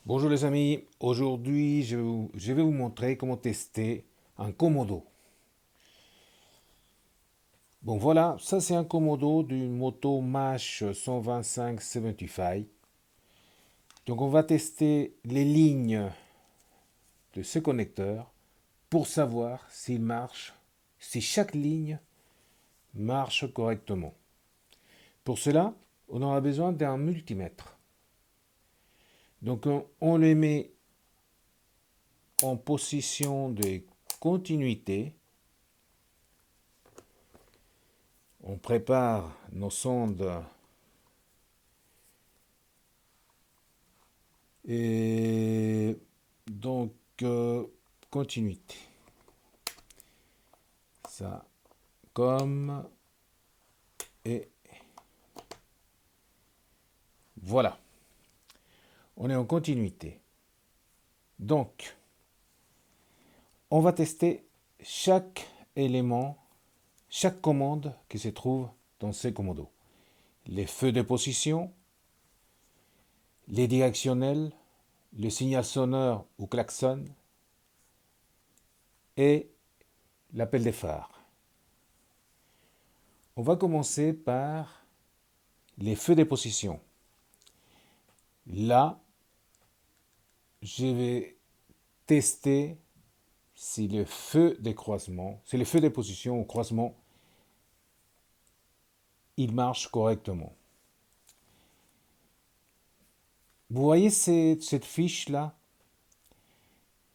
Bonjour les amis, aujourd'hui je vais vous montrer comment tester un Komodo. Bon voilà, ça c'est un Komodo d'une moto MASH 125-75. Donc on va tester les lignes de ce connecteur pour savoir s'il marche, si chaque ligne marche correctement. Pour cela, on aura besoin d'un multimètre. Donc on le met en position de continuité. On prépare nos sondes et donc continuité. Ça comme et voilà. On est en continuité. Donc, on va tester chaque élément, chaque commande qui se trouve dans ce commodo. Les feux de position, les directionnels, le signal sonore ou klaxon et l'appel des phares. On va commencer par les feux de position. Là, je vais tester si le feu de croisement, si le feu de position au croisement, il marche correctement. Vous voyez cette fiche-là?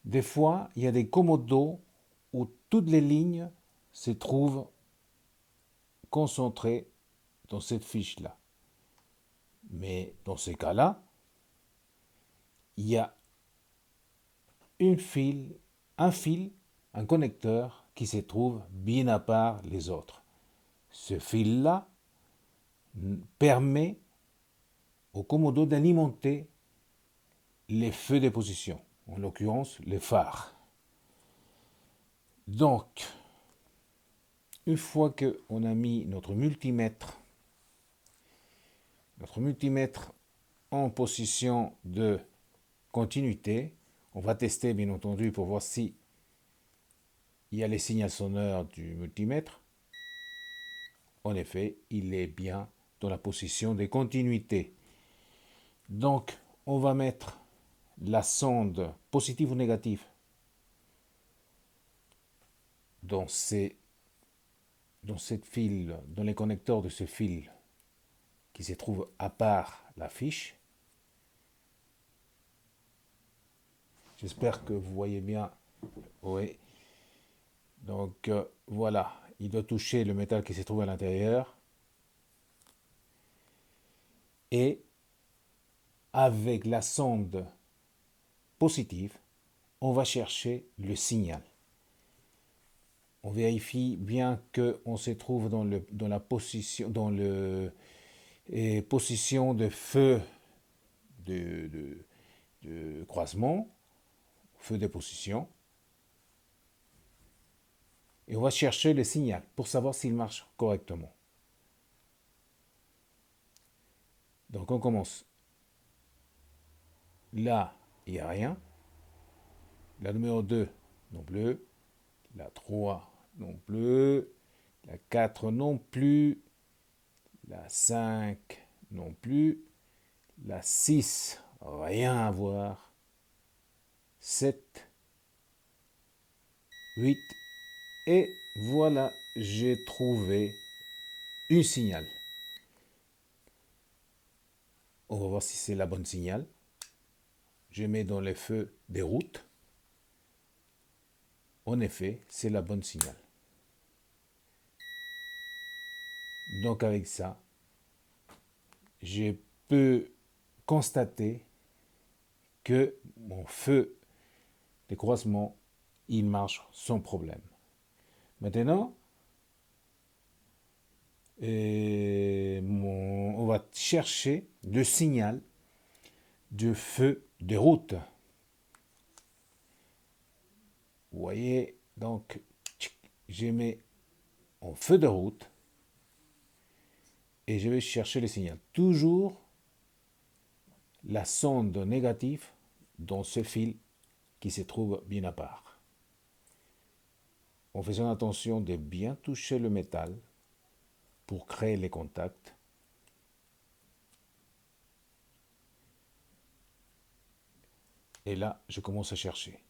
Des fois, il y a des commodos où toutes les lignes se trouvent concentrées dans cette fiche-là. Mais dans ces cas-là, il y a un fil, un connecteur qui se trouve bien à part les autres. Ce fil-là permet au commodo d'alimenter les feux de position, en l'occurrence les phares. Donc, une fois qu'on a mis notre multimètre en position de continuité, on va tester bien entendu pour voir si il y a les signaux sonores du multimètre. En effet, il est bien dans la position de continuité. Donc, on va mettre la sonde positive ou négative dans cette fil, dans les connecteurs de ce fil qui se trouve à part la fiche. J'espère que vous voyez bien. Oui. Donc voilà, il doit toucher le métal qui se trouve à l'intérieur. Et avec la sonde positive, on va chercher le signal. On vérifie bien qu'on se trouve dans la position, position de feu de croisement, feu de position. Et on va chercher le signal pour savoir s'il marche correctement. Donc on commence. Là, il n'y a rien. La numéro 2 non plus. La 3 non plus. La 4 non plus. La 5 non plus. La 6, rien à voir. 7, 8. Et voilà, j'ai trouvé un signal. On va voir si c'est la bonne signal. Je mets dans les feux des routes. En effet, c'est la bonne signal. Donc avec ça, je peux constater que mon feu de croisement, il marche sans problème. Maintenant, on va chercher le signal de feu de route. Vous voyez, donc, je mets en feu de route et je vais chercher le signal. Toujours la sonde négative dans ce fil qui se trouve bien à part. En faisant attention de bien toucher le métal pour créer les contacts. Et là, je commence à chercher.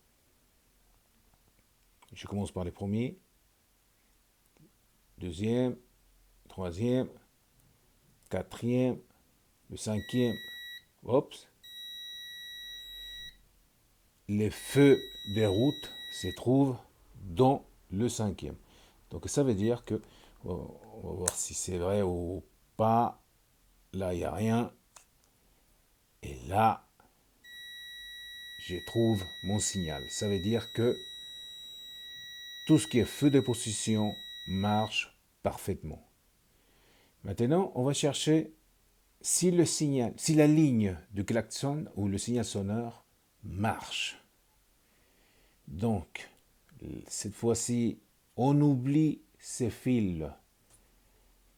Je commence par les premiers, deuxième, troisième, quatrième, le cinquième. Oups. Les feux des routes se trouvent dans le cinquième. Donc ça veut dire que, on va voir si c'est vrai ou pas, là il n'y a rien. Et là, je trouve mon signal. Ça veut dire que tout ce qui est feu de position marche parfaitement. Maintenant, on va chercher si le signal, si la ligne du klaxon ou le signal sonore marche. Donc, cette fois-ci, on oublie ces fils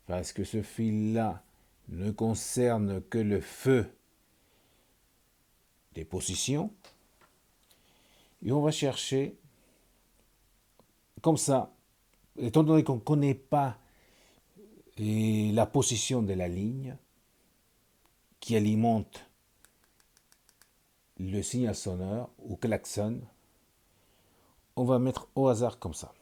parce que ce fil-là ne concerne que le feu des positions. Et on va chercher comme ça, étant donné qu'on ne connaît pas la position de la ligne qui alimente le signal sonore ou klaxon, on va mettre au hasard comme ça.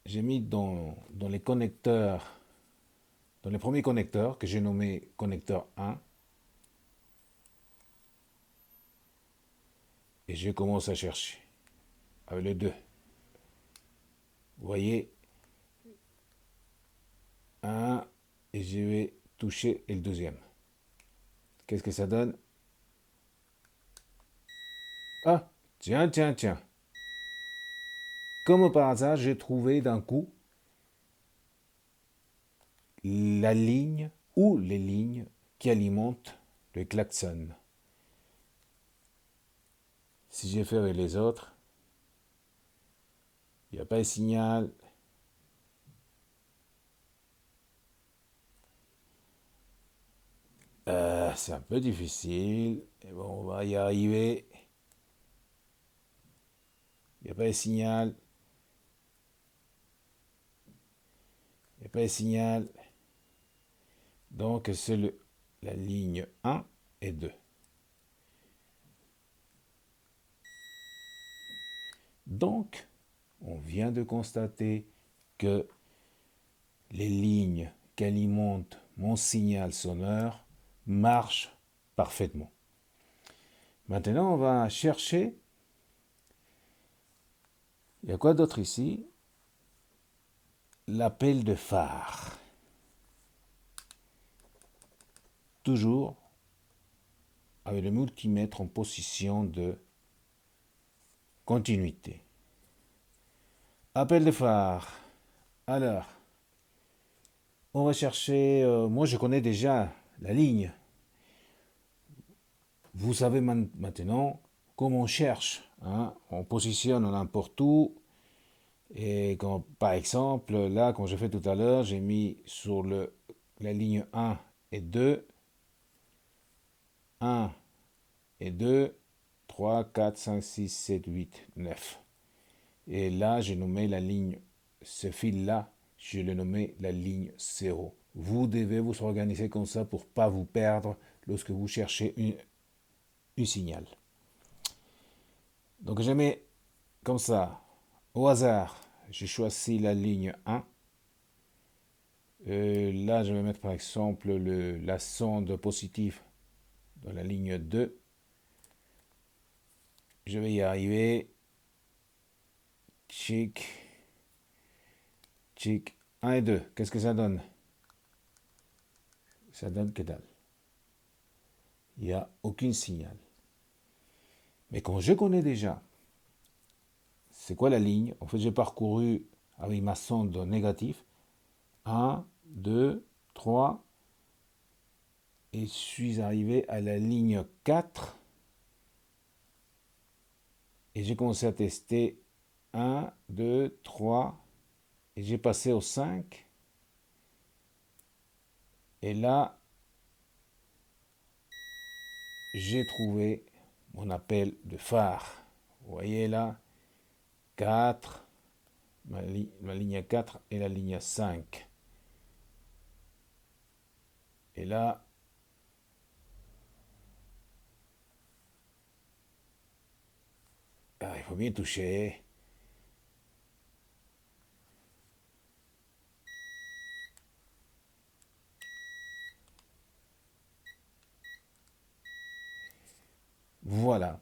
J'ai mis dans les connecteurs, dans les premiers connecteurs que j'ai nommé connecteur 1. Et je commence à chercher avec le 2. Vous voyez, 1, et je vais toucher le deuxième. Qu'est-ce que ça donne? Ah, tiens. Comme par hasard, j'ai trouvé d'un coup la ligne ou les lignes qui alimentent le klaxon. Si j'ai fait avec les autres, il n'y a pas de signal. C'est un peu difficile. Mais bon, on va y arriver. Il n'y a pas de signal. Il n'y a pas de signal. Donc, c'est la ligne 1 et 2. Donc, on vient de constater que les lignes qui alimentent mon signal sonore marchent parfaitement. Maintenant, on va chercher. Il y a quoi d'autre ici? L'appel de phare. Toujours avec le multimètre en position de continuité. Appel de phare. Alors, on va chercher. Moi, je connais déjà la ligne. Vous savez maintenant comment on cherche. On positionne n'importe où. Et quand, par exemple, là, comme j'ai fait tout à l'heure, j'ai mis sur la ligne 1 et 2, 1 et 2, 3, 4, 5, 6, 7, 8, 9. Et là, j'ai nommé la ligne, ce fil-là, je l'ai nommé la ligne 0. Vous devez vous organiser comme ça pour ne pas vous perdre lorsque vous cherchez un signal. Donc, je mets comme ça, au hasard, j'ai choisi la ligne 1. Là, je vais mettre par exemple la sonde positive dans la ligne 2. Je vais y arriver. Chic. 1 et 2. Qu'est-ce que ça donne? Ça donne que dalle. Il n'y a aucun signal. Mais quand je connais déjà c'est quoi la ligne, en fait j'ai parcouru avec ma sonde négative 1, 2, 3 et je suis arrivé à la ligne 4 et j'ai commencé à tester 1, 2, 3 et j'ai passé au 5 et là j'ai trouvé mon appel de phare. Vous voyez là, 4, ma ligne 4 et la ligne 5. Et là, il faut bien toucher. Voilà.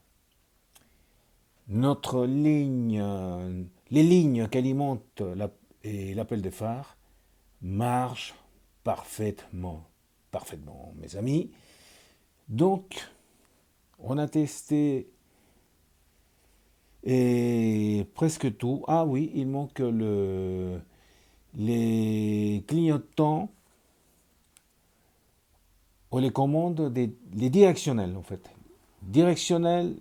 Notre ligne, les lignes qui alimentent l'appel de phare marchent parfaitement. Parfaitement, mes amis. Donc, on a testé presque tout. Ah oui, il manque les clignotants ou les commandes, les directionnels en fait. Directionnel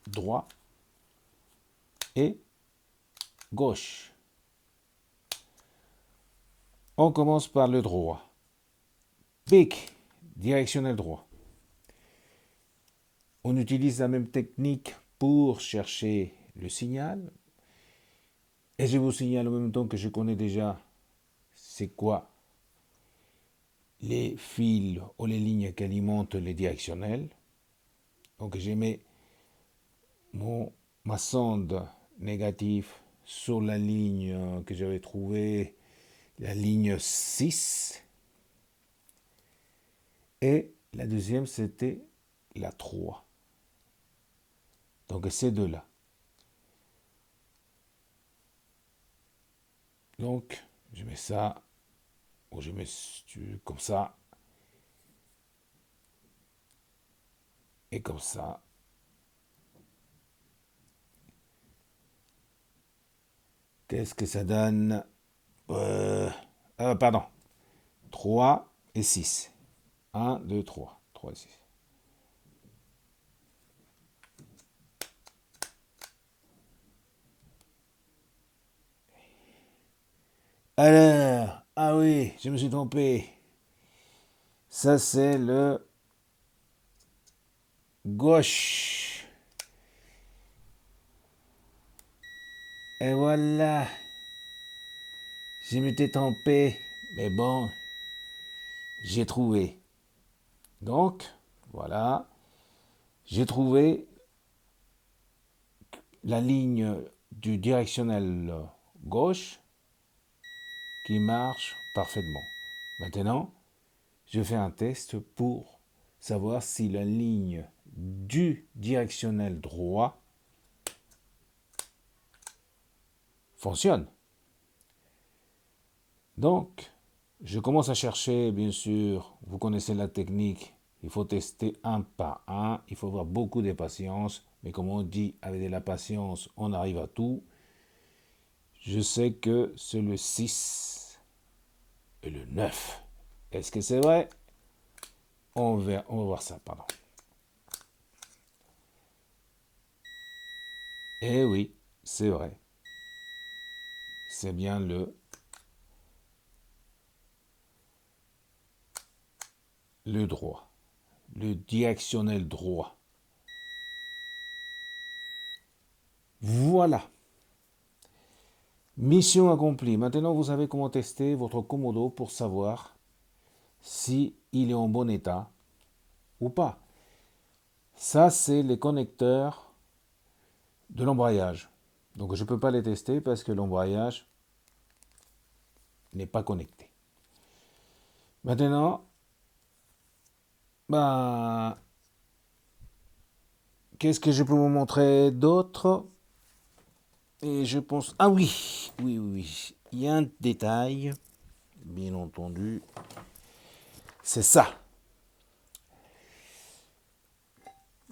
droit et gauche. On commence par le droit. Pic, directionnel droit. On utilise la même technique pour chercher le signal. Et je vous signale en même temps que je connais déjà c'est quoi les fils ou les lignes qui alimentent les directionnels. Donc je mets ma sonde négative sur la ligne que j'avais trouvée, la ligne 6. Et la deuxième, c'était la 3. Donc ces deux-là. Donc je mets ça, ou je mets comme ça, et comme ça. Qu'est-ce que ça donne pardon. 3 et 6. 1, 2, 3. 3 et 6. Alors, ah oui, je me suis trompé. Ça, c'est le gauche. Et voilà. Je m'étais trompé. Mais bon, j'ai trouvé. Donc, voilà. J'ai trouvé la ligne du directionnel gauche qui marche parfaitement. Maintenant, je fais un test pour savoir si la ligne du directionnel droit fonctionne. Donc, je commence à chercher, bien sûr, vous connaissez la technique, il faut tester un par un, il faut avoir beaucoup de patience, mais comme on dit, avec de la patience, on arrive à tout. Je sais que c'est le 6 et le 9. Est-ce que c'est vrai? On va voir ça, pardon. Eh oui, c'est vrai. C'est bien le droit, le directionnel droit. Voilà. Mission accomplie. Maintenant, vous savez comment tester votre Komodo pour savoir si il est en bon état ou pas. Ça, c'est les connecteurs de l'embrayage. Donc, je ne peux pas les tester parce que l'embrayage n'est pas connecté. Maintenant, qu'est-ce que je peux vous montrer d'autre? Et je pense... Ah oui, oui. Il y a un détail, bien entendu. C'est ça.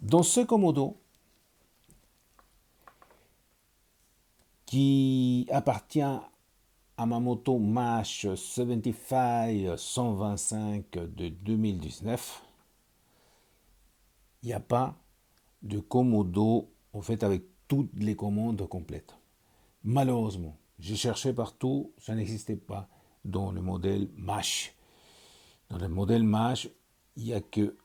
Dans ce Komodo, qui appartient à ma moto MASH 75 125 de 2019, il n'y a pas de Komodo en fait avec toutes les commandes complètes. Malheureusement, j'ai cherché partout, ça n'existait pas dans le modèle MASH. Dans le modèle MASH, il n'y a que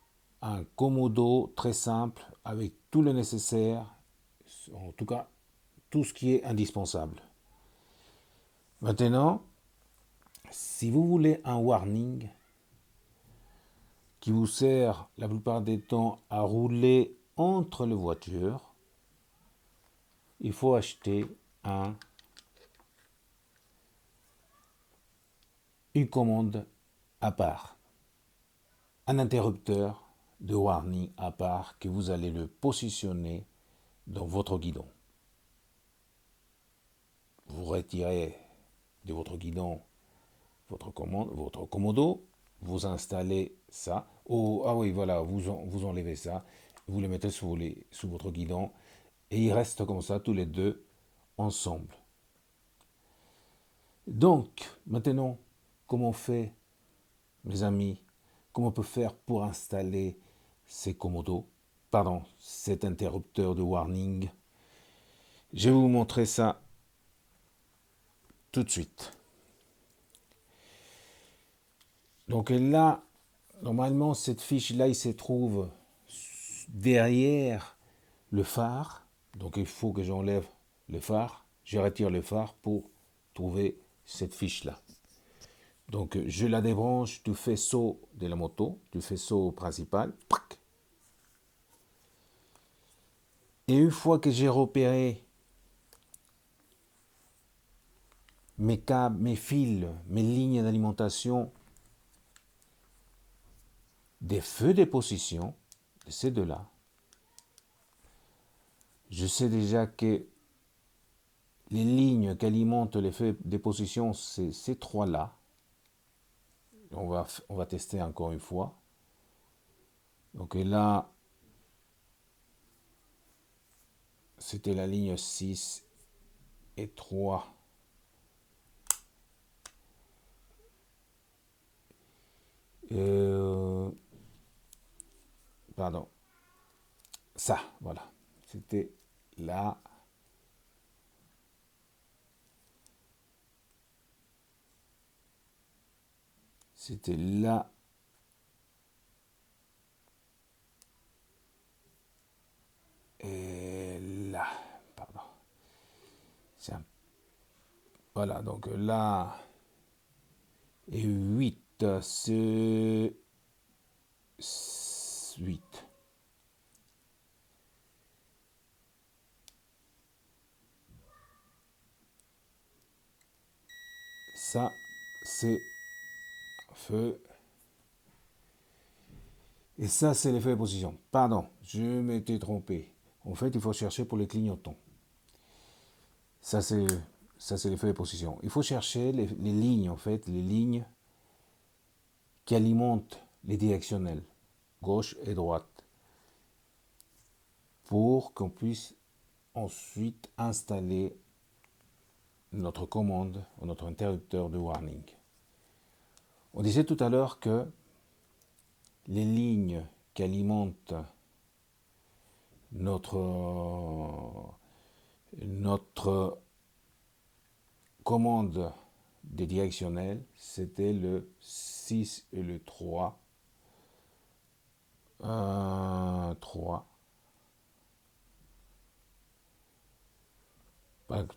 un commodo très simple avec tout le nécessaire, en tout cas tout ce qui est indispensable. Maintenant, si vous voulez un warning qui vous sert la plupart des temps à rouler entre les voitures, il faut acheter une commande à part, un interrupteur de warning à part que vous allez le positionner dans votre guidon. Vous retirez de votre guidon votre commodo, vous installez ça. Oh, ah oui, voilà, vous enlevez ça, vous le mettez sous votre guidon et ils restent comme ça tous les deux ensemble. Donc, maintenant, comment on fait, mes amis, comment on peut faire pour installer ces commodos, pardon, cet interrupteur de warning? Je vais vous montrer ça tout de suite. Donc là, normalement, cette fiche-là, il se trouve derrière le phare. Donc il faut que j'enlève le phare. Je retire le phare pour trouver cette fiche-là. Donc je la débranche du faisceau de la moto, du faisceau principal. Et une fois que j'ai repéré mes câbles, mes fils, mes lignes d'alimentation des feux de position de ces deux-là, je sais déjà que les lignes qui alimentent les feux de position, c'est ces trois-là. On va tester encore une fois. Donc là, c'était la ligne 6 et 3. Pardon. Ça, voilà. C'était là. C'était là. Et là. Pardon. Voilà, donc là. Et 8, c'est 8. Ça, c'est feu. Et ça, c'est l'effet de position. Pardon, je m'étais trompé. En fait, il faut chercher pour les clignotants. Ça, c'est l'effet de position. Il faut chercher les lignes, en fait, les lignes qui alimentent les directionnels, gauche et droite, pour qu'on puisse ensuite installer notre commande, notre interrupteur de warning. On disait tout à l'heure que les lignes qui alimentent notre commande des directionnels, c'était le 6 et le 3. 3.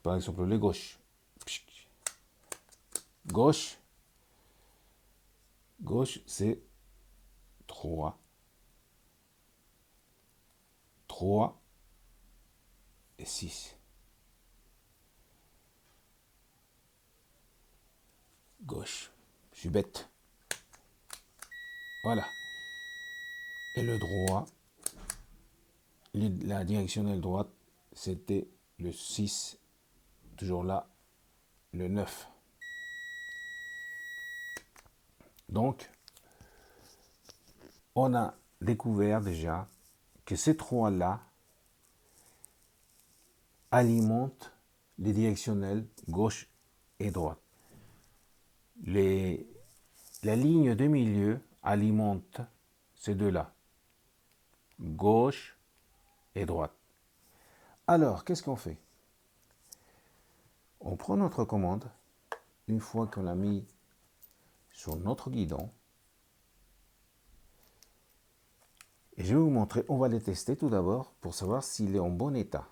Par exemple, les gauches. Gauche, c'est 3. 3 et 6. Gauche. Je suis bête. Voilà. Et le droit, la directionnelle droite, c'était le 6. Toujours là, le 9. Donc, on a découvert déjà que ces trois-là alimentent les directionnels gauche et droite. La ligne de milieu alimente ces deux-là, gauche et droite. Alors, qu'est-ce qu'on fait? On prend notre commande, une fois qu'on l'a mis sur notre guidon, Et je vais vous montrer, on va les tester tout d'abord pour savoir s'il est en bon état.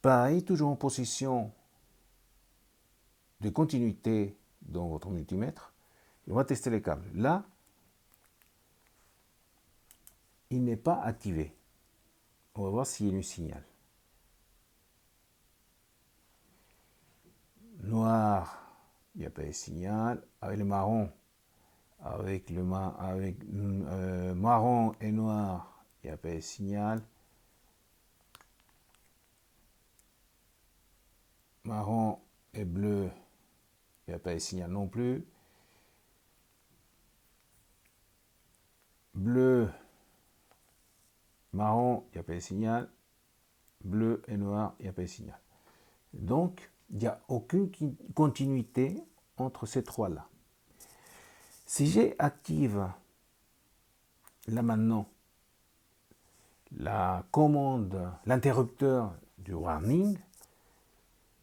Pareil, toujours en position de continuité dans votre multimètre. Et on va tester les câbles. Là, il n'est pas activé. On va voir s'il y a un signal. Noir, il n'y a pas de signal. Avec le marron, marron et noir, il n'y a pas de signal. Marron et bleu, il n'y a pas de signal non plus. Bleu, marron, il n'y a pas de signal. Bleu et noir, il n'y a pas de signal. Donc, il n'y a aucune continuité entre ces trois-là. Si j'active là maintenant la commande, l'interrupteur du warning,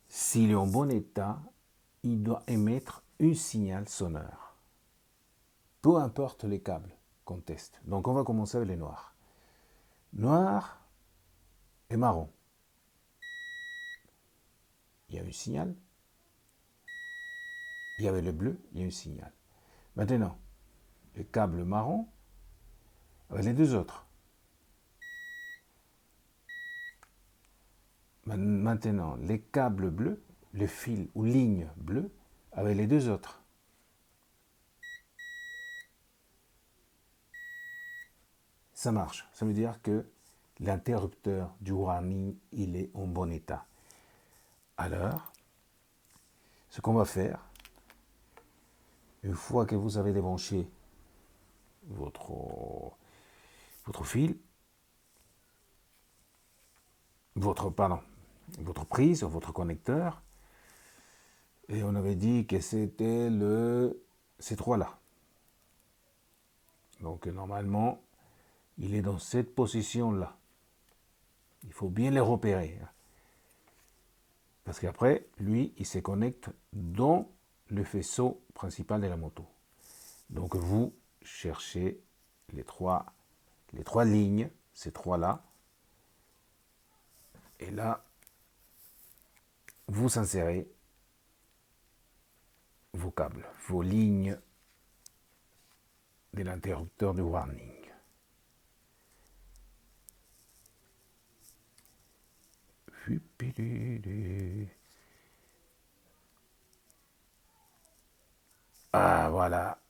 s'il est en bon état, il doit émettre un signal sonore. Peu importe les câbles qu'on teste. Donc on va commencer avec les noirs. Noir et marron. Il y a un signal. Il y avait le bleu, il y a un signal. Maintenant, le câble marron avec les deux autres. Maintenant, les câbles bleus, le fil ou ligne bleue avec les deux autres. Ça marche. Ça veut dire que l'interrupteur du warning, il est en bon état. Alors, ce qu'on va faire, une fois que vous avez débranché votre fil, votre prise, votre connecteur, et on avait dit que c'était ces trois-là. Donc normalement, il est dans cette position-là. Il faut bien les repérer. Parce qu'après, lui, il se connecte dans le faisceau principal de la moto. Donc vous cherchez les trois lignes, ces trois-là. Et là, vous insérez vos câbles, vos lignes de l'interrupteur du warning. Ah, voilà.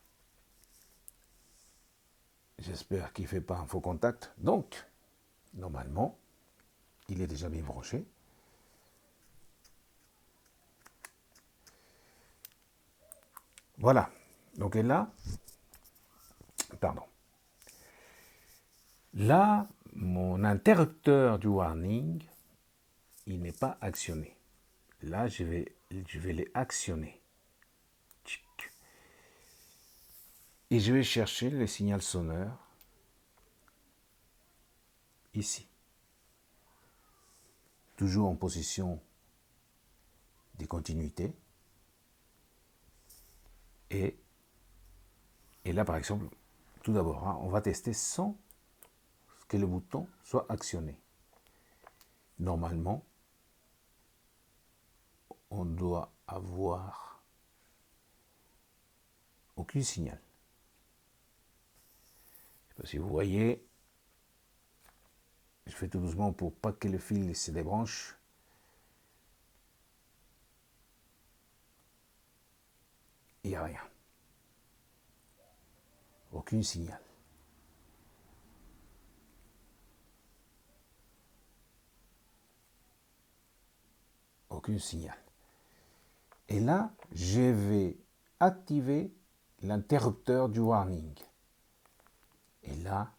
J'espère qu'il ne fait pas un faux contact. Donc, normalement, il est déjà bien branché. Voilà. Donc, et là, pardon. Là, mon interrupteur du warning, il n'est pas actionné. Là, je vais les actionner. Et je vais chercher le signal sonore ici. Toujours en position de continuité. Et là, par exemple, tout d'abord, on va tester sans que le bouton soit actionné. Normalement, on doit avoir aucun signal. Je ne sais pas si vous voyez, je fais tout doucement pour pas que le fil se débranche. Il n'y a rien. Aucun signal. Aucun signal. Et là, je vais activer l'interrupteur du warning. Et là,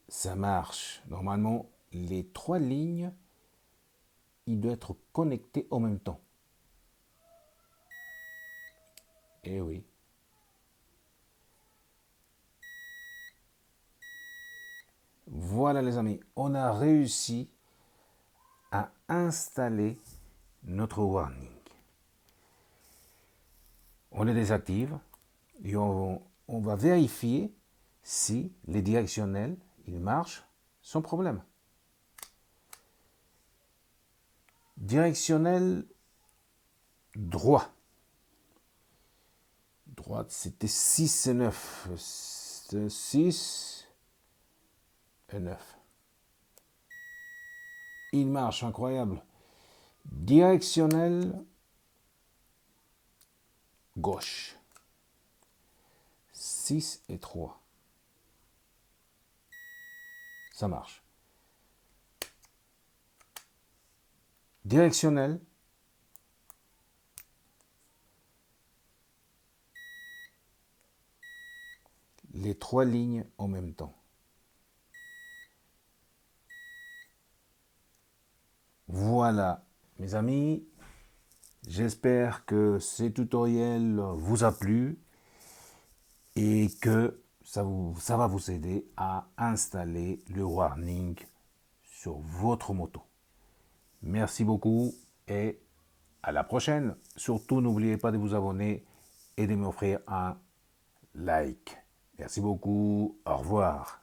ça marche. Normalement, les trois lignes, ils doivent être connectés en même temps. Eh oui. Voilà les amis, on a réussi à installer notre warning. On le désactive et on va vérifier si les directionnels, ils marchent sans problème. Directionnel droit. Droite, c'était 6 et 9. 6 et 9. Il marche, incroyable. Directionnel gauche. 6 et 3. Ça marche. Directionnel. Les 3 lignes en même temps. Voilà, mes amis. J'espère que ce tutoriel vous a plu et que ça va vous aider à installer le warning sur votre moto. Merci beaucoup et à la prochaine. Surtout, n'oubliez pas de vous abonner et de m'offrir un like. Merci beaucoup. Au revoir.